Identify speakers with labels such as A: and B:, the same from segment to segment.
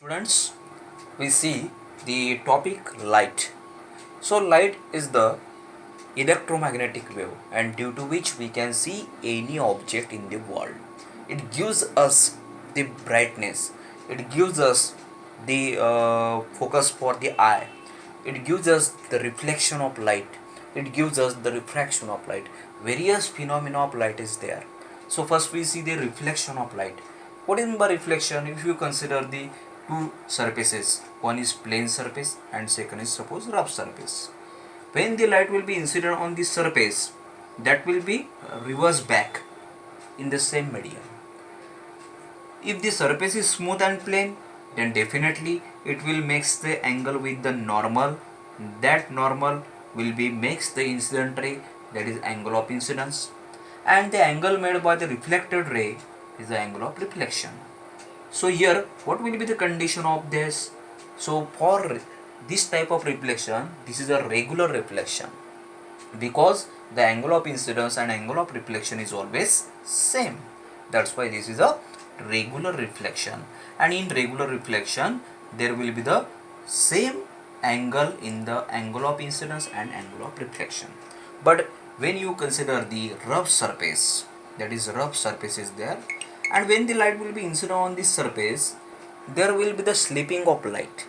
A: Students, we see the topic light. So, light is the electromagnetic wave, and due to which we can see any object in the world. It gives us the brightness, it gives us the focus for the eye, it gives us the reflection of light, it gives us the refraction of light. Various phenomena of light is there. So, first we see the reflection of light. What is by reflection? If you consider the two surfaces, one is plane surface and second is suppose rough surface. When the light will be incident on the surface, that will be reversed back in the same medium. If the surface is smooth and plain, then definitely it will makes the angle with the normal. That normal will be makes the incident ray, that is angle of incidence, and the angle made by the reflected ray is the angle of reflection. So here what will be the condition of this? So for this type of reflection, this is a regular reflection, because the angle of incidence and angle of reflection is always same. That's why this is a regular reflection, and in regular reflection there will be the same angle in the angle of incidence and angle of reflection. But when you consider the rough surface, that is rough surface is there, and when the light will be incident on this surface, there will be the slipping of light.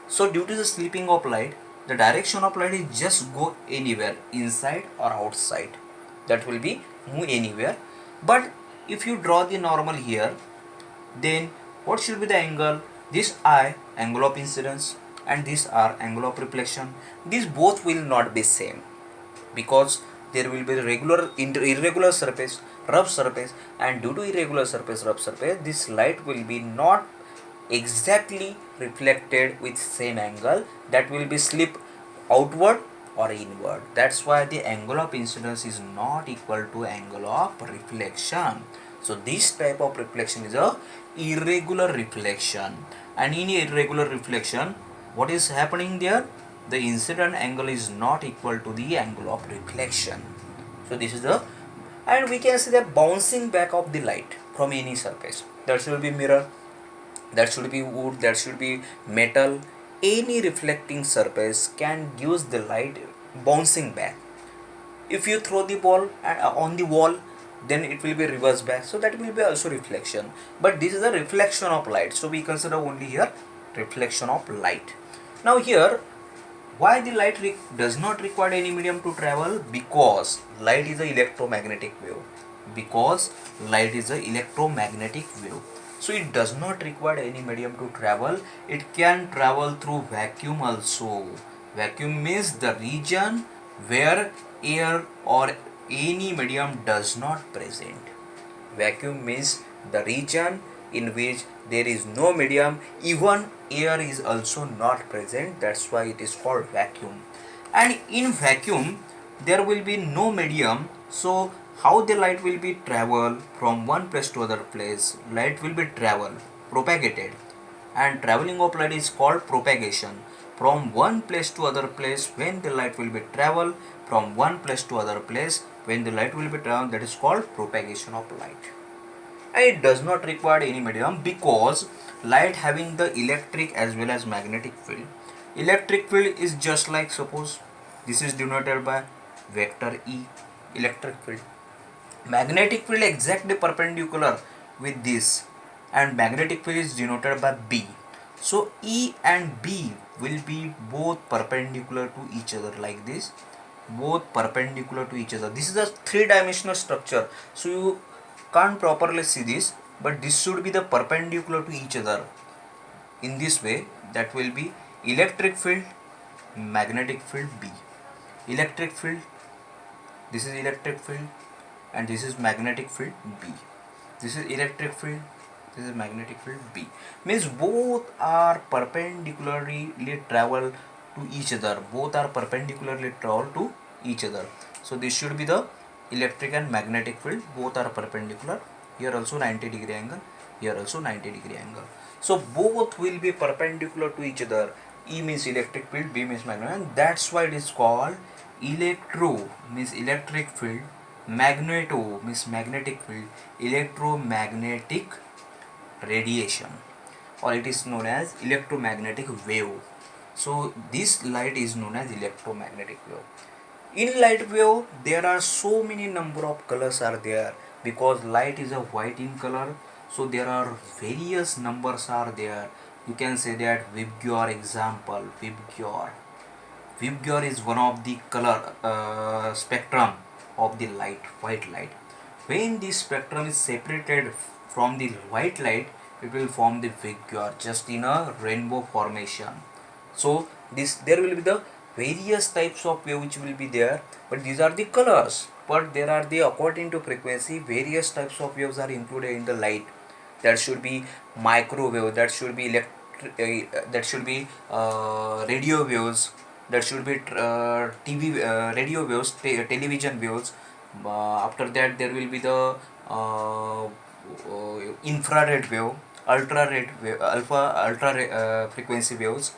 A: So due to the slipping of light, the direction of light is just go anywhere, inside or outside. That will be move anywhere. But if you draw the normal here, then what should be the angle? This I angle of incidence and this R angle of reflection. These both will not be same, because there will be the regular irregular surface, rough surface, and due to irregular surface, rough surface, this light will be not exactly reflected with same angle, that will be slip outward or inward. That's why the angle of incidence is not equal to angle of reflection. So this type of reflection is a irregular reflection, and in irregular reflection what is happening there? The incident angle is not equal to the angle of reflection. So this is the, and we can see the bouncing back of the light from any surface. That should be mirror, that should be wood, that should be metal. Any reflecting surface can use the light bouncing back. If you throw the ball on the wall, then it will be reversed back, so that will be also reflection. But this is a reflection of light, so we consider only here reflection of light. Now here, why the light does not require any medium to travel? Because light is a electromagnetic wave. Because light is a electromagnetic wave, so it does not require any medium to travel. It can travel through vacuum also. Vacuum means the region where air or any medium does not present. Vacuum means the region in which there is no medium, even air is also not present. That's why it is called vacuum. And in vacuum there will be no medium. So how the light will be travel from one place to other place? Light will be travel, propagated, and traveling of light is called propagation. From one place to other place, when the light will be travel from one place to other place, when the light will be travel, that is called propagation of light. And it does not require any medium, because light having the electric as well as magnetic field. Electric field is just like, suppose this is denoted by vector E, electric field. Magnetic field exactly perpendicular with this, and magnetic field is denoted by B. So E and B will be both perpendicular to each other like this, both perpendicular to each other. This is a three-dimensional structure, so you can't properly see this, but this should be the perpendicular to each other. In this way, that will be electric field, magnetic field B. Electric field, this is electric field, and this is magnetic field B. This is electric field, this is magnetic field B. Means both are perpendicularly travel to each other. Both are perpendicularly travel to each other. So this should be the electric and magnetic field. Both are perpendicular. Here also 90-degree angle. Here also 90-degree angle. So both will be perpendicular to each other. E means electric field, B means magnetic, and that's why it is called electro means electric field, magneto means magnetic field, electromagnetic radiation. or it is known as electromagnetic wave. So this light is known as electromagnetic wave. In light wave there are so many number of colors are there, because light is a white in color, so there are various numbers are there. You can say that Vibgyor example, Vibgyor is one of the color spectrum of the light, white light. When this spectrum is separated from the white light, it will form the Vibgyor just in a rainbow formation. So this there will be the various types of wave which will be there, but these are the colors. But there are the, according to frequency, various types of waves are included in the light. That should be microwave, that should be that should be radio waves, that should be TV radio waves, television waves. After that there will be the infrared wave, ultra frequency waves.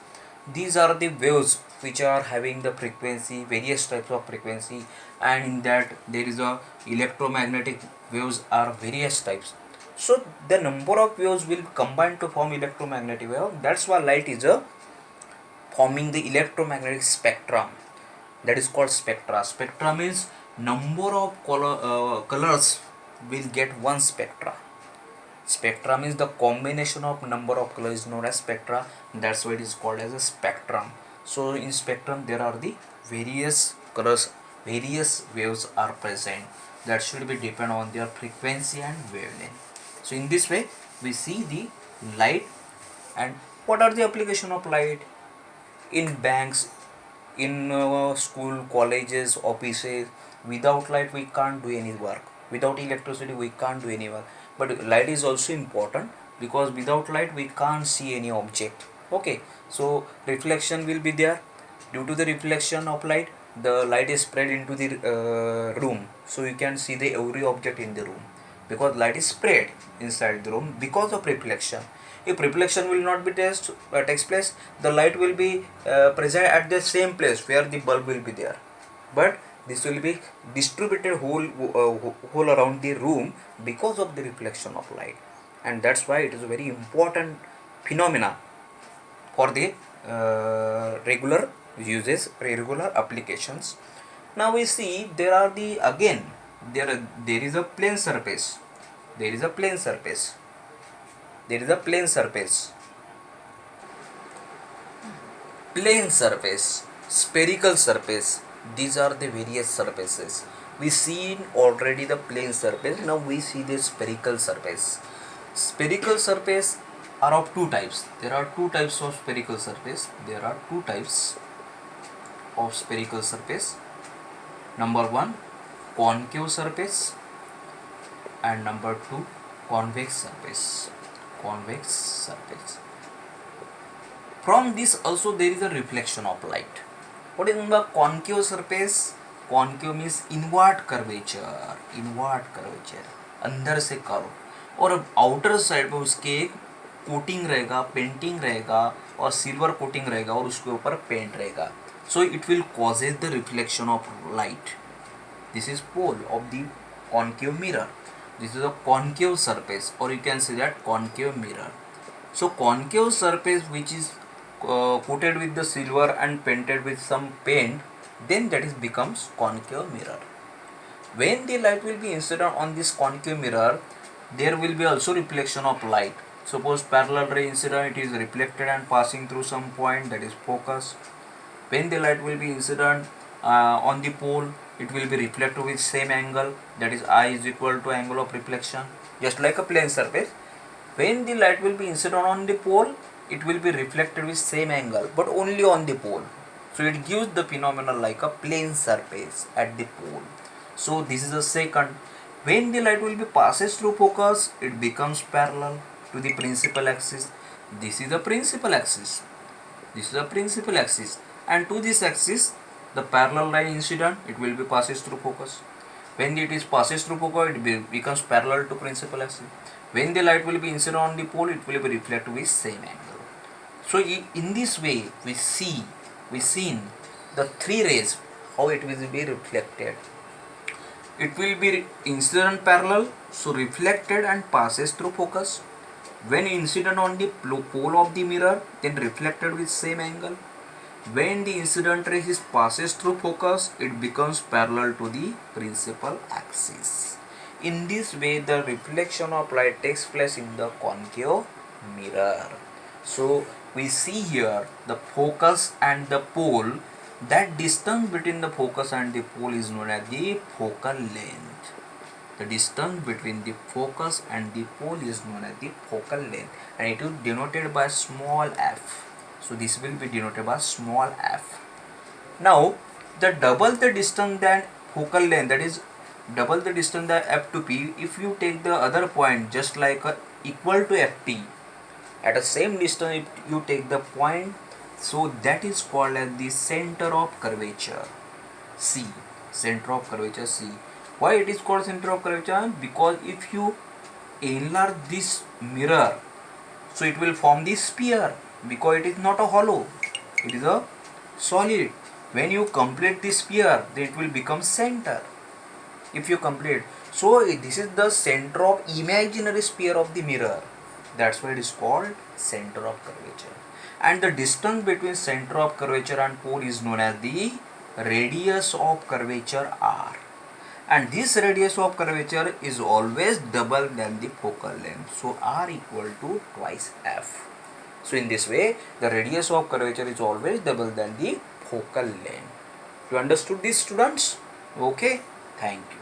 A: These are the waves which are having the frequency, various types of frequency, and in that there is a electromagnetic waves are various types. So the number of waves will combine to form electromagnetic wave. That's why light is a forming the electromagnetic spectrum. That is called spectra. Spectra means number of colors will get one spectra. Spectra means the combination of number of colors is known as spectra. That's why it is called as a spectrum. So in spectrum there are the various colors, various waves are present. That should be depend on their frequency and wavelength. So in this way we see the light. And what are the application of light? In banks, in school, colleges, offices, without light we can't do any work. Without electricity we can't do any work. But light is also important, because without light we can't see any object. Okay, so reflection will be there. Due to the reflection of light, the light is spread into the room, so you can see the every object in the room, because light is spread inside the room because of reflection. If reflection will not be takes place, the light will be present at the same place where the bulb will be there, but this will be distributed whole around the room because of the reflection of light. And that's why it is a very important phenomena for the regular uses, regular applications. Now we see there are the, again there is a plane surface, there is a plane surface, there is a plane surface, plane surface, spherical surface. These are the various surfaces. We seen already the plane surface. Now we see the spherical surface. Spherical surface are of two types. There are two types of spherical surface. There are two types of spherical surface. Number one, concave surface, and number two, convex surface. Convex surface. From this also there is a reflection of light. What is the concave surface? Concave means inward curvature, inward curvature, अंदर से curve, और outer side में उसके एक coating रहेगा, painting रहेगा और silver coating रहेगा और उसके ऊपर पेंट रहेगा. So it will causes the reflection of light. This is pole of the concave mirror. This is a concave surface, or you can say that concave mirror. So concave surface which is coated with the silver and painted with some paint, then that is becomes concave mirror. When the light will be incident on this concave mirror, there will be also reflection of light. Suppose parallel ray incident, it is reflected and passing through some point, that is focus. When the light will be incident on the pole, it will be reflected with same angle, that is I is equal to angle of reflection, just like a plane surface. When the light will be incident on the pole, it will be reflected with same angle, but only on the pole. So it gives the phenomenon like a plane surface at the pole. So this is the second. When the light will be passes through focus, it becomes parallel to the principal axis. This is the principal axis. This is the principal axis, and to this axis, the parallel line incident, it will be passes through focus. When it is passes through focus, it becomes parallel to principal axis. When the light will be incident on the pole, it will be reflected with same angle. So in this way, we seen the three rays, how it will be reflected. It will be incident parallel, so reflected and passes through focus. When incident on the pole of the mirror, then reflected with same angle. When the incident ray passes through focus, it becomes parallel to the principal axis. In this way, the reflection of light takes place in the concave mirror. So we see here the focus and the pole. That distance between the focus and the pole is known as the focal length. The distance between the focus and the pole is known as the focal length, and it is denoted by small f. So this will be denoted by small f. Now the double the distance than focal length, that is double the distance than f to p. If you take the other point just like equal to ft at the same distance, if you take the point, so that is called as the center of curvature C. Center of curvature C. Why it is called center of curvature? Because if you enlarge this mirror, so it will form this sphere, because it is not a hollow, it is a solid. When you complete this sphere, then it will become center. If you complete, so this is the center of imaginary sphere of the mirror. That's why it is called center of curvature. And the distance between center of curvature and pole is known as the radius of curvature r. And this radius of curvature is always double than the focal length. So r equal to twice f. So in this way, the radius of curvature is always double than the focal length. You understood this, students? Okay, thank you.